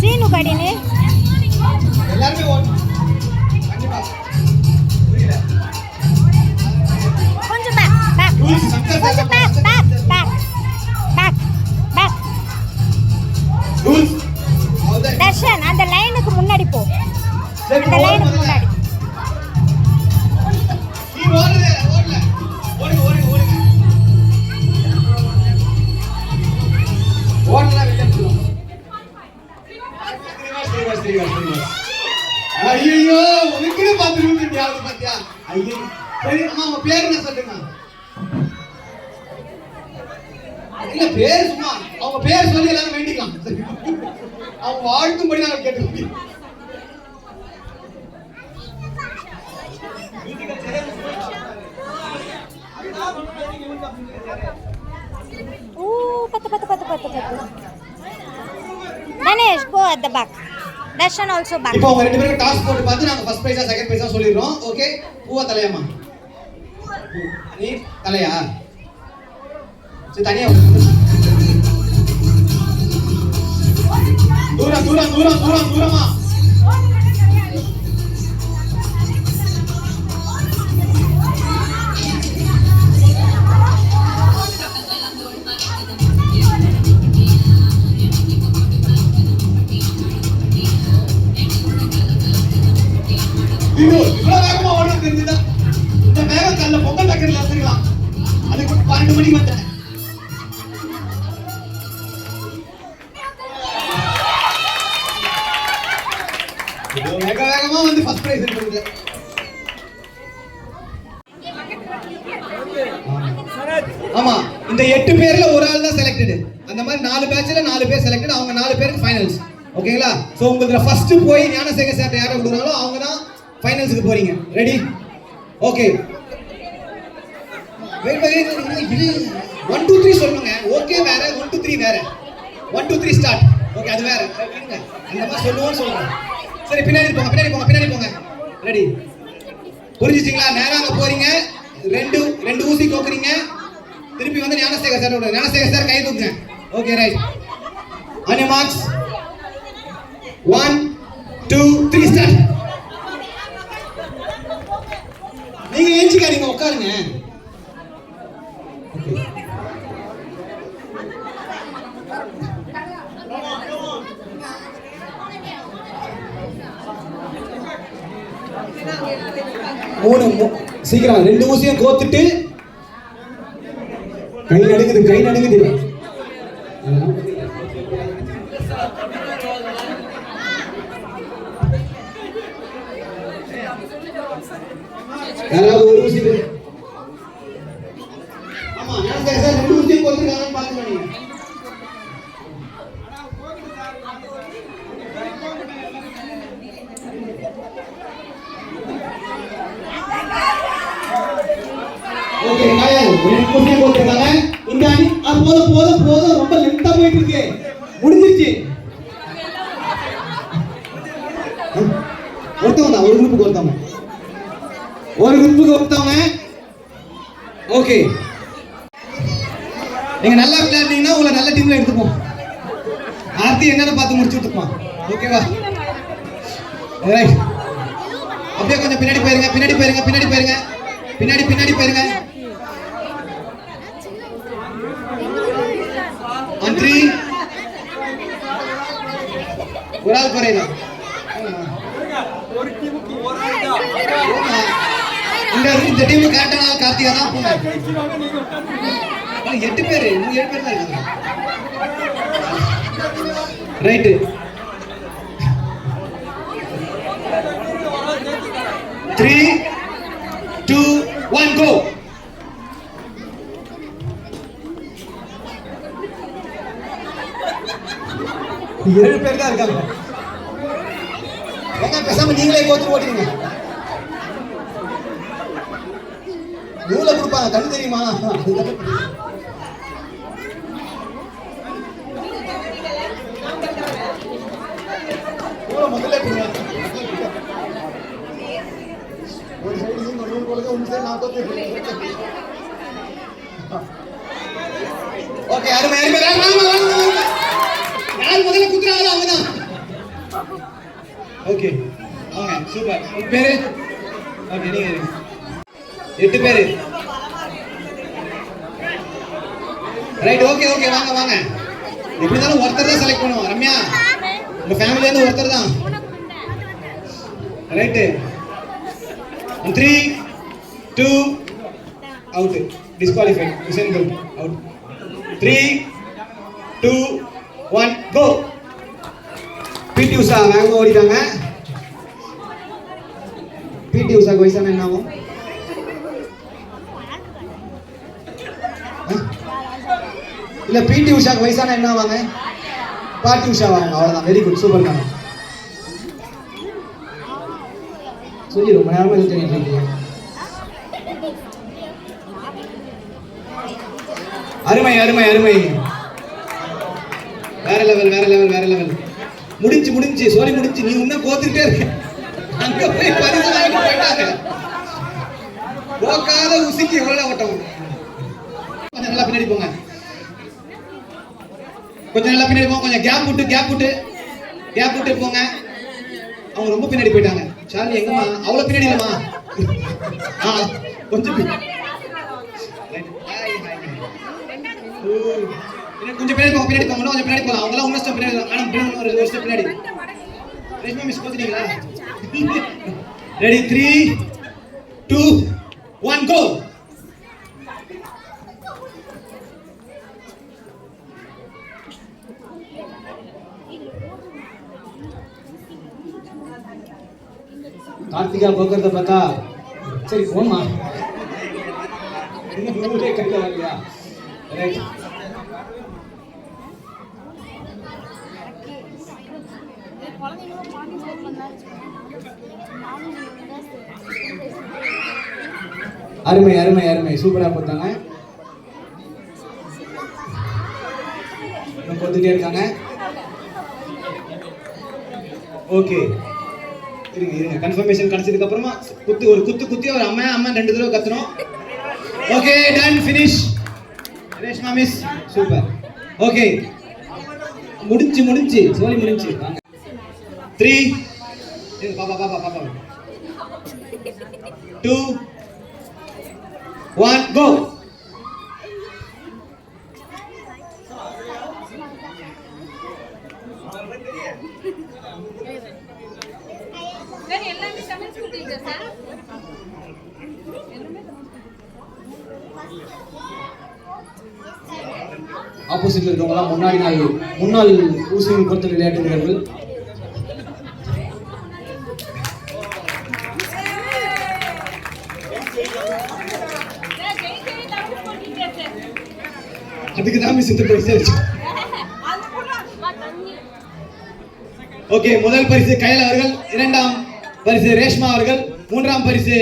Seenu கடினு எல்லாருமே ஓடணும். கண்டிப்பா. புரியல. கொஞ்சம் பேக் பேக் கொஞ்சம் back back back back back rules. அவ்வளவுதான். தர்ஷன் அந்த லைனுக்கு முன்னாடி போ சரி, அந்த லைனுக்கு முன்னாடி நீ ஓடுதே, ஓடல. ஓடுங்க. ஓடல வெளியே போலாம். ஐயோ, உனக்குன்னு பார்த்துருக்கீங்க யாரு பாத்தியா? ஐயோ, சரி அம்மா உங்க பேர் என்ன சொல்லுங்க? இல்ல பேர் சும்மா அவங்க பேர் சொல்லி எல்லாரும் வேண்டிக்கலாம். அவங்க வாழ்த்தும்படி நாங்க கேட்டுக்கோம். பத்து Ganesh, go at the back. Darshan also back. இப்போ உங்க ரெண்டு பேருக்கு டாஸ் போட்டு பார்த்து நாங்க ஃபர்ஸ்ட் பிரைஸா செகண்ட் பிரைஸா சொல்லிடுறோம். ஓகே, பூவா தலையாமா? நீ தலையா? சரி, தனியா தூரமா. இவ்வளவு வேகமா ஓடுறது தெரிஞ்சுதா? இந்த வேகம் கல்ல பொங்கல் பேக்கெட்ல எடுத்துக்கலாம். அதுக்கு 12 மணிக்கு வந்தேன். வேகமா வந்து ஃபர்ஸ்ட் பிரைஸ் எடுத்துருங்க. ஆமா, இந்த 8 பேர்ல ஒரு ஆள் தான் செலக்டட். அந்த மாதிரி 4 பேட்ச்ல 4 பேர் செலக்டட். அவங்க 4 பேருக்கு ஃபைனல்ஸ். ஓகேங்களா? சோ உங்களுக்கு ஃபர்ஸ்ட் போய் ஞானசேகர் சார் யாரை விடுறாங்களோ அவங்க தான் ஃபைனல்ஸ்க்கு போறீங்க. ரெடி? ஓகே. இது 1 2 3 சொல்லுங்க. ஓகே வேற, 1 2 3 வேற. 1 2 3 ஸ்டார்ட். ஓகே, அது வேற. இருங்க, அந்த மாதிரி சொல்லுவோம்னு சொல்றேன். சரி, பின்னாடி போங்க. ரெடி? புரிஞ்சுச்சிங்களா? நேரா அங்க போறீங்க. ரெண்டு ஊசி கோக்குறீங்க. திருப்பி வந்து ஞானசேகர் சார் விடுங்க. ஞானசேகர் சார் கை தூக்குங்க. Okay right. On your marks 1 2 3 start. நீங்க ஏஞ்சிக்காதீங்க, உட்காருங்க. ஓகே. சீக்கிரம் 2 ஊசியும் கோத்துட்டு கை நடுங்குது. யாராவது ஒரு ஊசி ஆமா சார் 2 ஊசியும் கோத்துருக்காங்கன்னு பாத்துக்கோங்க. நீங்க ஓகே காயல் 2 ஊசியும் கோத்துருக்காங்க. இந்த அணி போதும் ரொம்ப லென்த்தா போயிட்டு இருக்கு. முடிஞ்சிருச்சு. ஒருத்தவங்க ஒரு குரூப்புக்கு ஒருத்தவங்க. ஓகே, நீங்க நல்லா விளையாடுனீங்கன்னா உங்களை நல்ல டீம்ல எடுத்துப்போம். ஆர்த்தி என்னன்னு பார்த்து முடிச்சு விட்டுப்போம். ஓகேவா? ரைட். அப்படியே கொஞ்சம் பின்னாடி போயிருங்க. 3 ஒரு ஆள் குறையுதா? இந்த டீம் கரெக்டான கார்த்திகா தான் போனாங்க. 8 பேர் தான் இருக்காங்க. ரைட். 3 2 1 கோ. ஏழு பேர் தான் இருக்காங்க. பேசாம நீங்களே கோத்து ஓட்டுங்க. நூலை கொடுப்பாங்க, கண்ணு தெரியுமா? முதல்ல ஒரு சைடு நூல் போல ஒன்று சைடு நான் கோத்து. ஓகே, அருமை. யார் முதல்ல குத்துறாங்களோ அவங்கதான். ஓகே, வாங்க. சூப்பர். உங்க பேரு? ஓகே, நீங்க 8 பேரு. ரைட். ஓகே, வாங்க. எப்படி இருந்தாலும் ஒருத்தர் தான் செலக்ட் பண்ணுவோம். ரம்யா, உங்க ஃபேமிலில இருந்து ஒருத்தர் தான். ரைட். 3 2 அவுட். டிஸ்குவாலிஃபைட். ஹுசைன் குல் அவுட். 3 2 1 கோ. பிடி உஷா வேகமா ஓடிட்டாங்க. பிடி உஷாக்கு வயசான என்ன ஆகும்? இல்ல, பிடி உஷாக்கு வயசான என்ன ஆவாங்க? பாட்டி உஷா வாங்க. அவ்வளவுதான். வெரி குட், சூப்பர் தான். சொல்லி ரொம்ப நேரமா இது தெரிஞ்சுட்டு இருக்கீங்க. அருமை. வேற லெவல். முடிஞ்சு சோலி முடிஞ்சு. நீ இன்னும் கோத்துக்கிட்டே இருக்க. அங்க போய் பரிசு வாங்கிட்டு போயிட்டாங்க. போக்காத உசிக்கு எவ்வளவு ஓட்டம். கொஞ்சம் நல்லா பின்னாடி போங்க. கொஞ்சம் கேப் விட்டு போங்க. அவங்க ரொம்ப பின்னாடி போயிட்டாங்க. சார்லி எங்கம்மா? அவ்வளவு பின்னாடி இல்லம்மா. கொஞ்சம் கொஞ்சம் பின்னாடி போங்க. கொஞ்சம் பின்னாடி போங்க. அவங்களாம் இன்னும் ஸ்டெப் பின்னாடி. மேடம் ஒரு ஸ்டெப் பின்னாடி. ரேஷ்மா மிஸ் போத்துட்டீங்களா? ரெடி? 3 2 1 கோ. கார்த்திகா போக்குறத பார்த்தா சரி போமா. கையில வரலையா? ரைட். அருமை. சூப்பரா போட்டாங்க. கொத்துட்டே இருக்காங்க. ஓகே, இருங்க. கன்ஃபர்மேஷன் கிடைச்சதுக்கு அப்புறமா குத்தி ஒரு அம்மா 2 தடவை கத்தணும். Okay done finish. Reshma miss super. Okay முடிஞ்சு சோலி முடிஞ்சு. வாங்க 3 பாப்பா 2 1 கோ. எல்லாமே தமிழ் ஸ்கூல் டீச்சர் சார். ஆப்போசிட்ல இருக்கவங்கலாம் முன்னாள் ஊசி பொறுத்த விளையாட்டு வீரர்கள். அதுக்கு தான் மிஸ் இந்த பரிசு அளிச்சு. ஓகே முதல் பரிசு கயல் அவர்கள், இரண்டாம் பரிசு ரேஷ்மா அவர்கள், மூன்றாம் பரிசு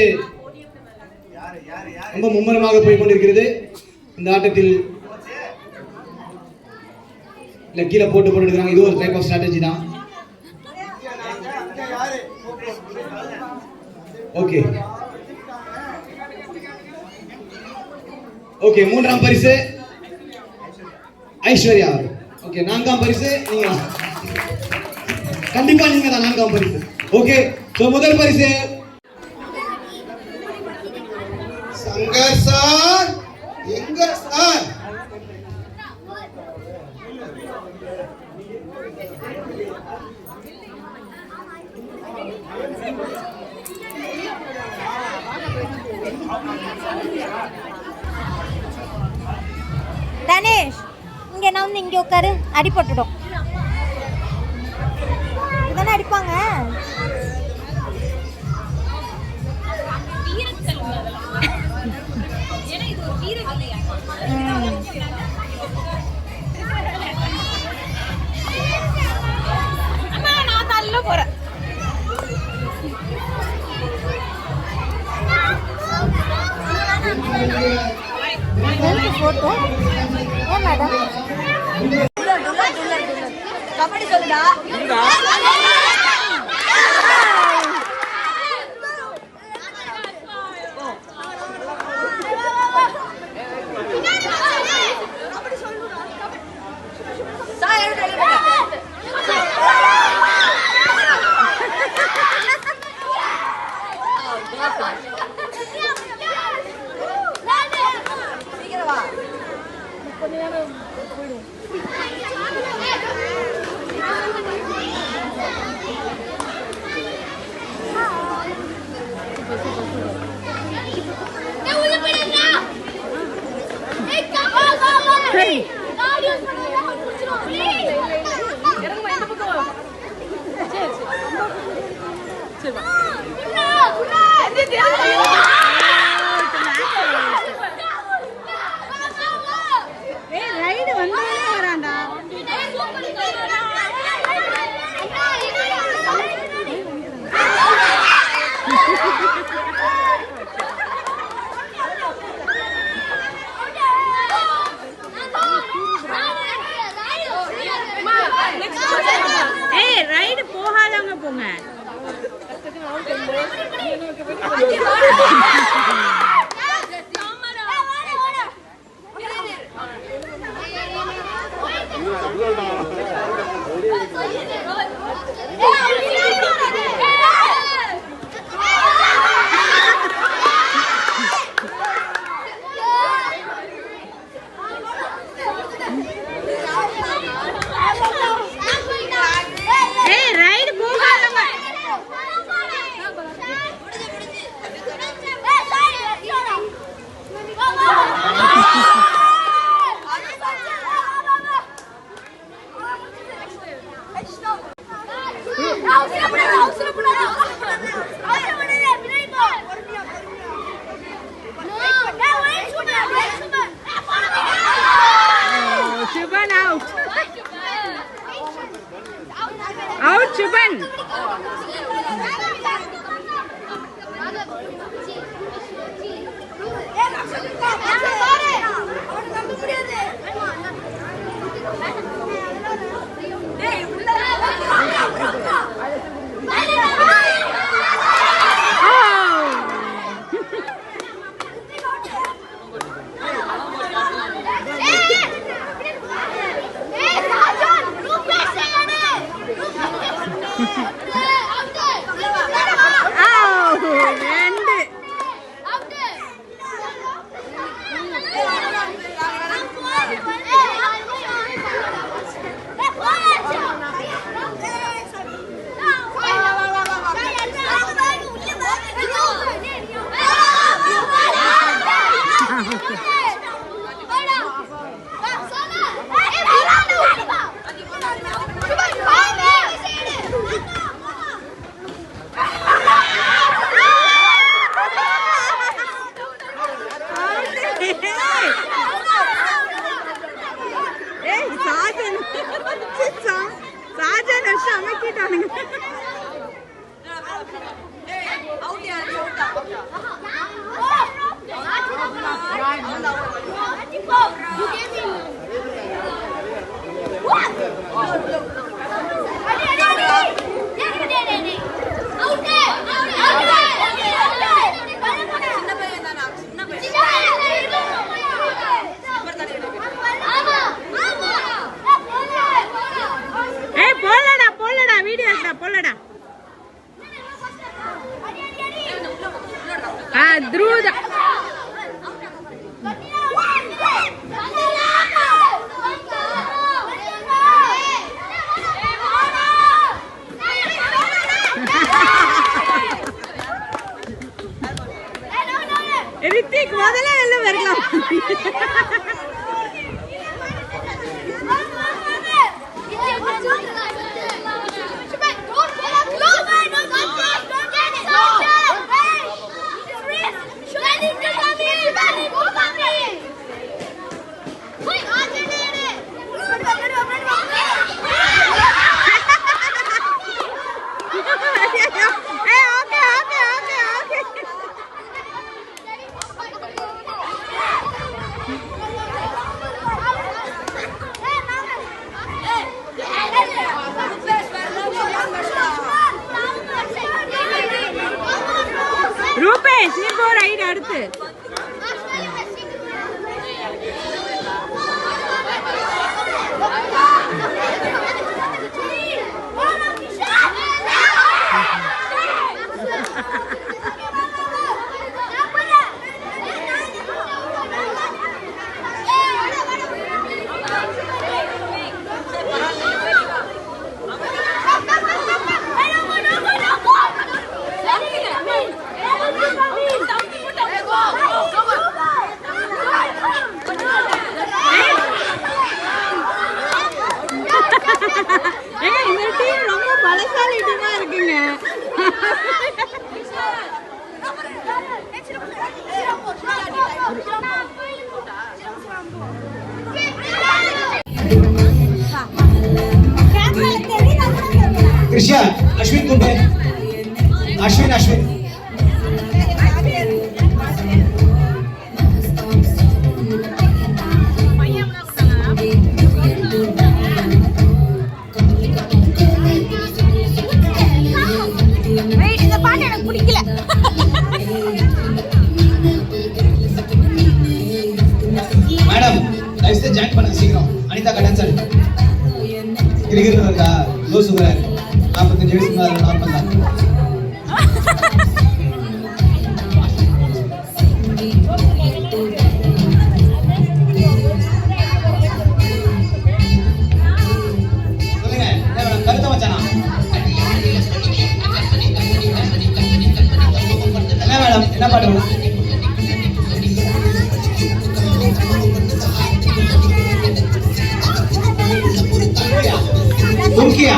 ரொம்ப மும்முரமாக போய் கொண்டிருக்கிறது இந்த ஆட்டத்தில். இல்ல கீழே போட்டு எடுக்கிறாங்க. இது ஒரு டைப் ஆஃப் ஸ்ட்ராட்டஜி தான். ஓகே ஓகே மூன்றாம் பரிசு ஐஸ்வர்யா. ஓகே நான்காம் பரிசு நீங்க, கண்டிப்பா நீங்க தான் நான்காம் பரிசு. ஓகே சோ முதல் பரிசு சங்கர் சார். எங்க சார்? தனேஷ் இங்கே நான் வந்து இங்கே உட்காரு, அடிபட்டுடும். இதானே அடிப்பாங்க. நான் தள்ள போறேன். போட்டோ ஏன் மேடம் கபடி சொல்லுடா. ஏய் சாஜன் சாஜன் அஷ்ட அமைக்கிட்டானுங்க. ஏய் போலடா போலடா வீடியோ எடுடா போலடா. த்ரூதா ரித்திக் முதல்ல வெளில வரலாம். ரூபேஷ் நீ போ ரைட் அடுத்து. இந்த டீம் ரொம்ப பலசாலி டீமா இருக்குங்க. கிருஷ்யா அஸ்வின் கூப்பிடு. அஸ்வின் அஸ்வின் இந்த பாட்டு எனக்கு பிடிக்கல. மேடம் லைஃப்ல ஜாயின் பண்ண சீக்கிரம். அனிதா டான்ஸ் ஆடு. கிரிக்கெட் இருக்கா லோ சுகர் 45 வயசுக்கு மேல நார்மல் தான். சொல்லுங்க என்ன கருத்த மச்சானா? என்ன மேடம் என்ன பாட்டு வேணும்? தும்கியா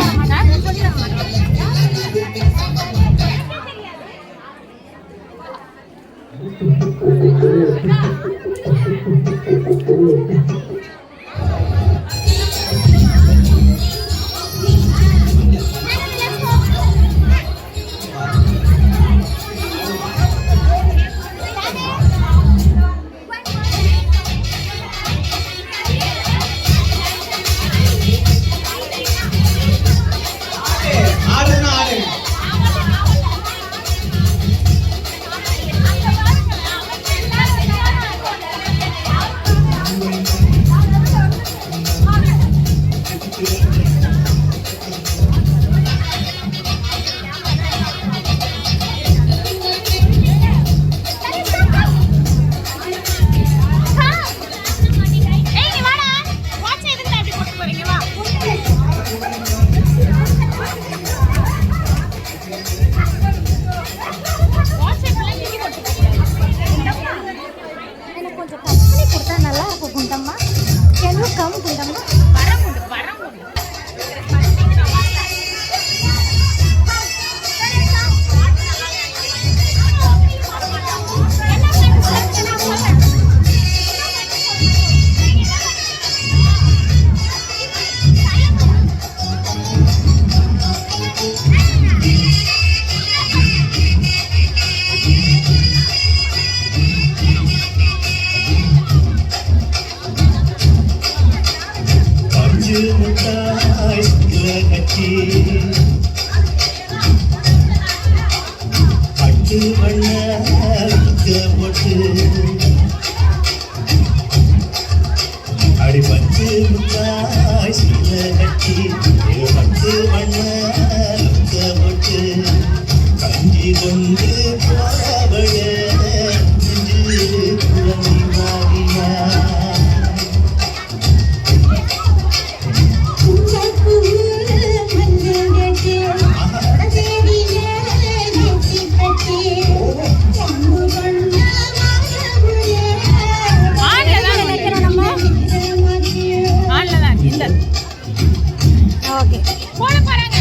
ஆடுனா ஆடு. எனக்கு கொஞ்சம் கட் பண்ணி கொடுத்தா நல்லா இருக்கும் Gundamma. Can you come Gundamma? அடி பட்டு முத்தாய் சீல கட்டி பட்டு வண்ண போட்டு கஞ்சி கொண்டு போறவள குழந்தை மாறியா ஓகே போட போறாங்க.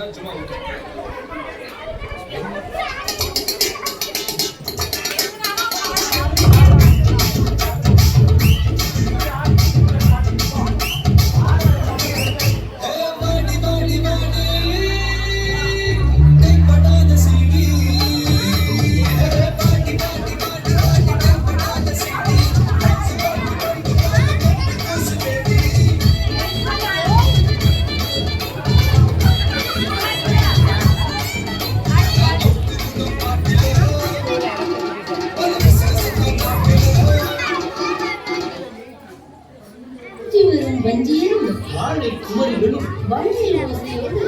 வரும் வஞ்சியரும் வாழை குமரிகளும் வள்ளி ஓசையோடு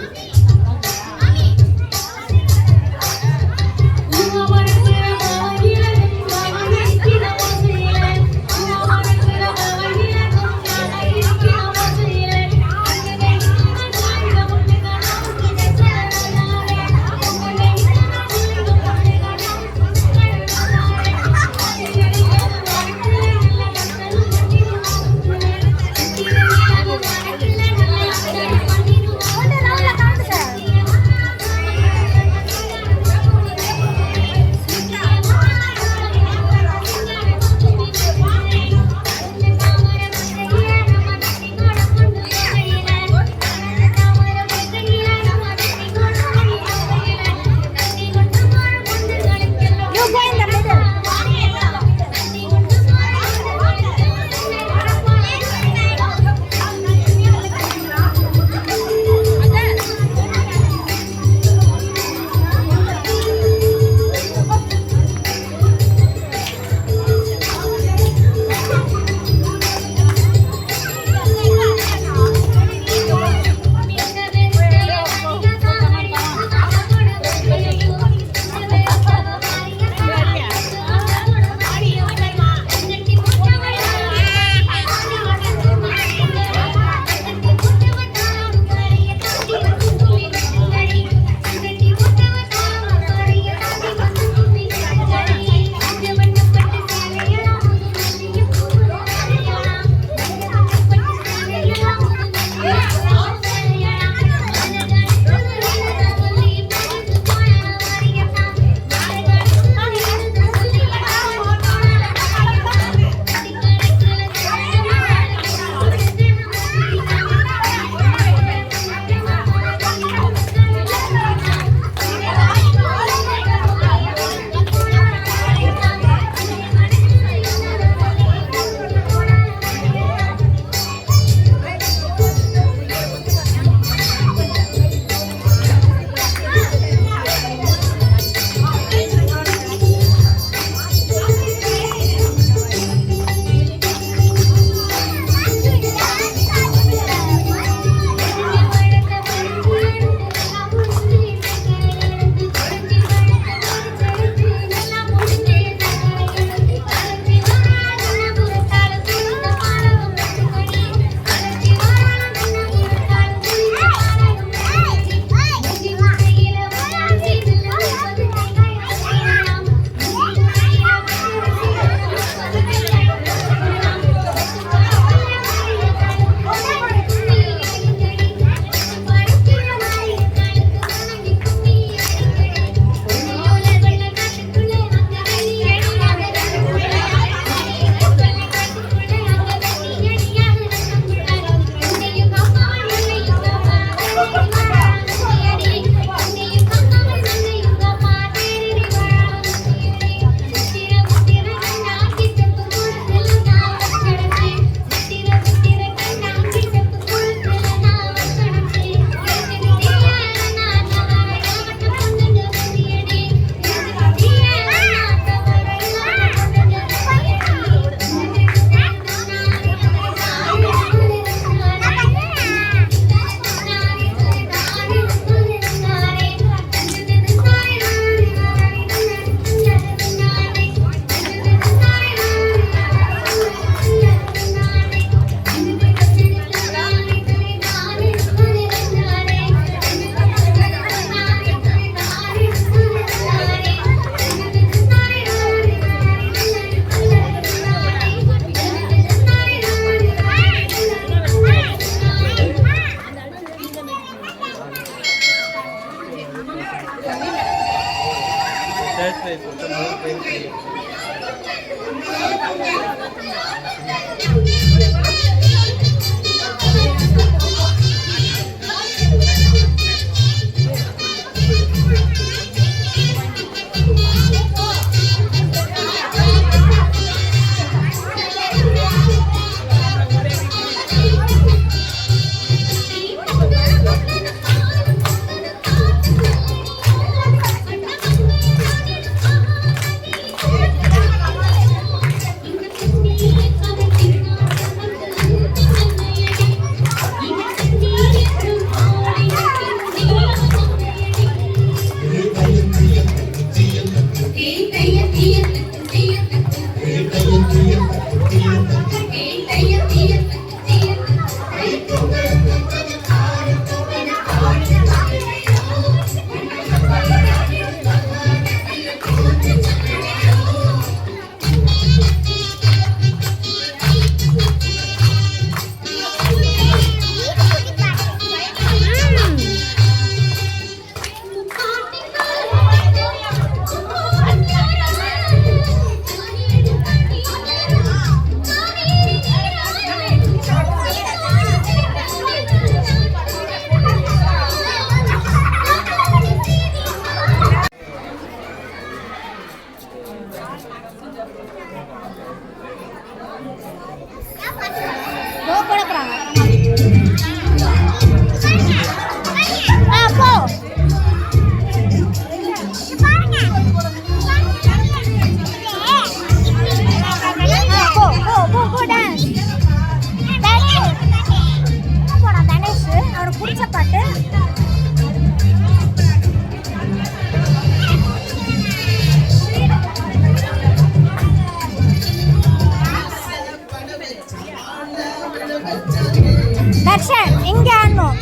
கோ போட போறாங்க. போ டான்ஸ் போடா தனேஷ். அவனுக்கு பிடிச்ச பாட்டு தர்ஷன் இங்க ஆடணும்.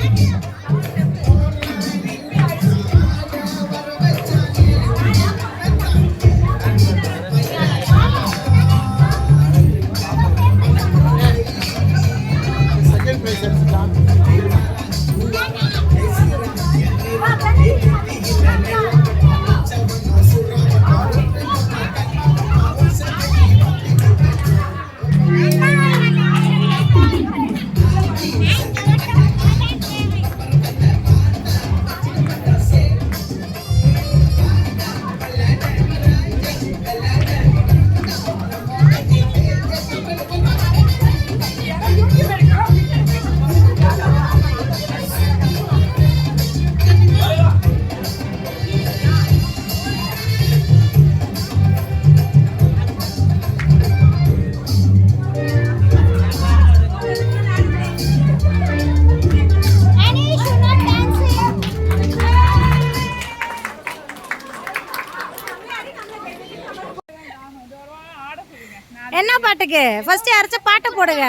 என்ன பாட்டுக்கு ஃபர்ஸ்ட் யாராச்சும் பாட்டை போடுங்க.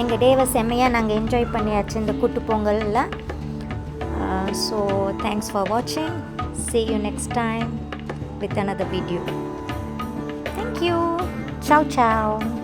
எங்கள் டேவை செம்மையாக நாங்கள் என்ஜாய் பண்ணியாச்சு இந்த கூட்டு பொங்கலில். ஸோ தேங்க்ஸ் ஃபார் வாட்சிங். See you next time with another video. Thank you. Ciao ciao.